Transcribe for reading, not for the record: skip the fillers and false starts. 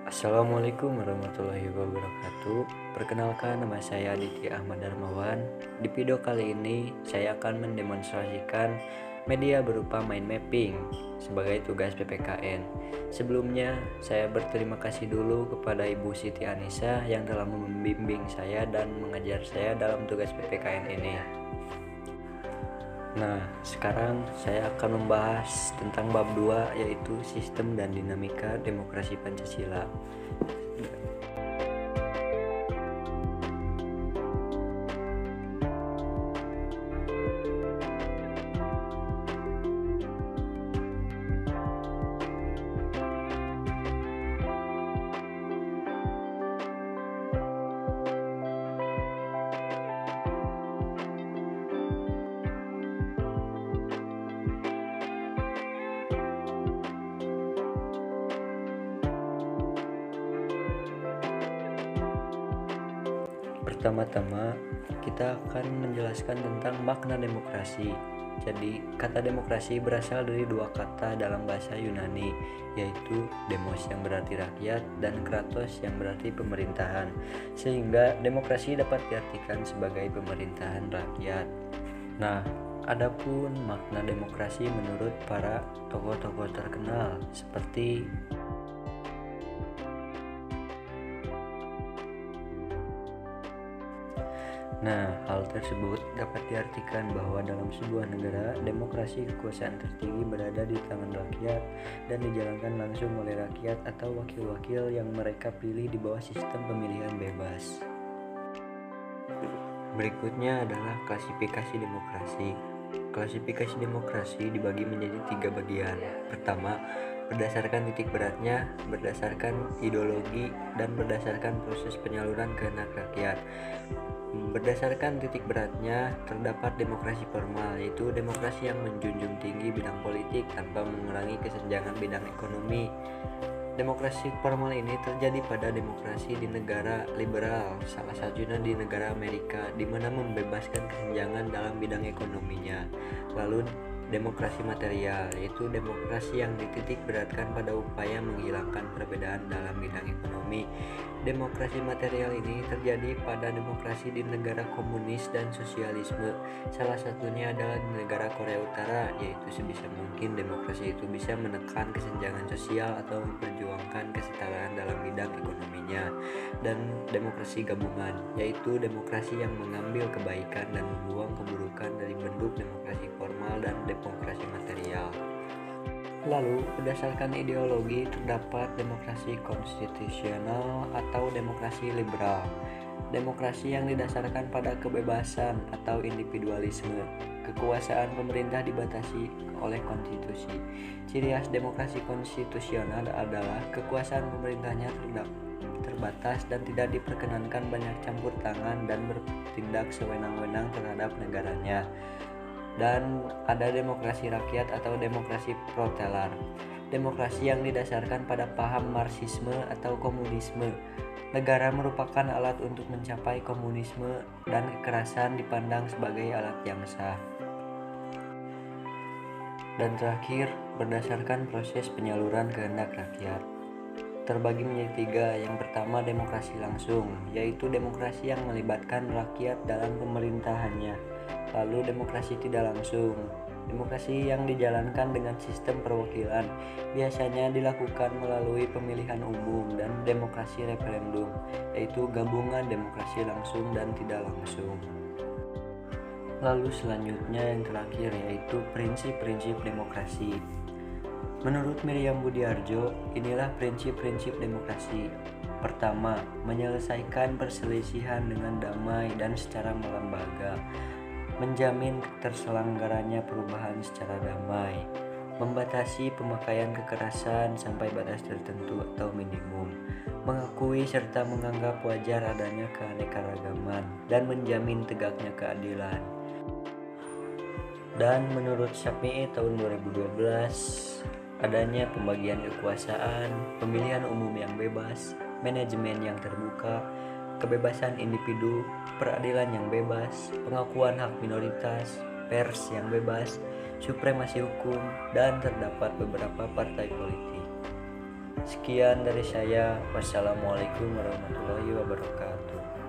Assalamualaikum warahmatullahi wabarakatuh. Perkenalkan, nama saya Aditya Ahmad Darmawan. Di video kali ini saya akan mendemonstrasikan media berupa mind mapping sebagai tugas PPKN. Sebelumnya saya berterima kasih dulu kepada Ibu Siti Anissa yang telah membimbing saya dan mengajar saya dalam tugas PPKN ini. Nah, sekarang saya akan membahas tentang bab 2, yaitu sistem dan dinamika demokrasi Pancasila. Pertama-tama, kita akan menjelaskan tentang makna demokrasi. Jadi, kata demokrasi berasal dari dua kata dalam bahasa Yunani, yaitu demos yang berarti rakyat dan kratos yang berarti pemerintahan. Sehingga demokrasi dapat diartikan sebagai pemerintahan rakyat. Nah, adapun makna demokrasi menurut para tokoh-tokoh terkenal seperti hal tersebut dapat diartikan bahwa dalam sebuah negara, demokrasi kekuasaan tertinggi berada di tangan rakyat dan dijalankan langsung oleh rakyat atau wakil-wakil yang mereka pilih di bawah sistem pemilihan bebas. Berikutnya adalah klasifikasi demokrasi. Klasifikasi demokrasi dibagi menjadi 3 bagian. Pertama, berdasarkan titik beratnya, berdasarkan ideologi, dan berdasarkan proses penyaluran kehendak rakyat. Berdasarkan titik beratnya, terdapat demokrasi formal, yaitu demokrasi yang menjunjung tinggi bidang politik tanpa mengurangi kesenjangan bidang ekonomi. Demokrasi formal ini terjadi pada demokrasi di negara liberal, salah satunya di negara Amerika, di mana membebaskan kesenjangan dalam bidang ekonominya. Lalu demokrasi material, yaitu demokrasi yang dititik beratkan pada upaya menghilangkan perbedaan dalam bidang ekonomi. Demokrasi material ini terjadi pada demokrasi di negara komunis dan sosialisme. Salah satunya adalah di negara Korea Utara, yaitu sebisa mungkin demokrasi itu bisa menekan kesenjangan sosial atau memperjuangkan kesetaraan dalam bidang ekonominya. Dan demokrasi gabungan, yaitu demokrasi yang mengambil kebaikan dan membuang keburukan dari bentuk demokrasi formal dan demokrasi material. Lalu, berdasarkan ideologi terdapat demokrasi konstitusional atau demokrasi liberal. Demokrasi yang didasarkan pada kebebasan atau individualisme. Kekuasaan pemerintah dibatasi oleh konstitusi. Ciri khas demokrasi konstitusional adalah kekuasaan pemerintahnya terbatas dan tidak diperkenankan banyak campur tangan dan bertindak sewenang-wenang terhadap negaranya. Dan ada demokrasi rakyat atau demokrasi protelar. Demokrasi yang didasarkan pada paham Marxisme atau komunisme. Negara merupakan alat untuk mencapai komunisme dan kekerasan dipandang sebagai alat yang sah. Dan terakhir, berdasarkan proses penyaluran kehendak rakyat. Terbagi menjadi 3. Yang pertama, demokrasi langsung, yaitu demokrasi yang melibatkan rakyat dalam pemerintahannya. Lalu demokrasi tidak langsung, demokrasi yang dijalankan dengan sistem perwakilan, biasanya dilakukan melalui pemilihan umum, dan demokrasi referendum, yaitu gabungan demokrasi langsung dan tidak langsung. Lalu selanjutnya yang terakhir, yaitu prinsip-prinsip demokrasi. Menurut Miriam Budiarjo, inilah prinsip-prinsip demokrasi. Pertama, menyelesaikan perselisihan dengan damai dan secara melembaga. Menjamin terselenggaranya perubahan secara damai, membatasi pemakaian kekerasan sampai batas tertentu atau minimum, mengakui serta menganggap wajar adanya keanekaragaman, dan menjamin tegaknya keadilan. Dan menurut Syafii tahun 2012, adanya pembagian kekuasaan, pemilihan umum yang bebas, manajemen yang terbuka, kebebasan individu, peradilan yang bebas, pengakuan hak minoritas, pers yang bebas, supremasi hukum, dan terdapat beberapa partai politik. Sekian dari saya. Wassalamualaikum warahmatullahi wabarakatuh.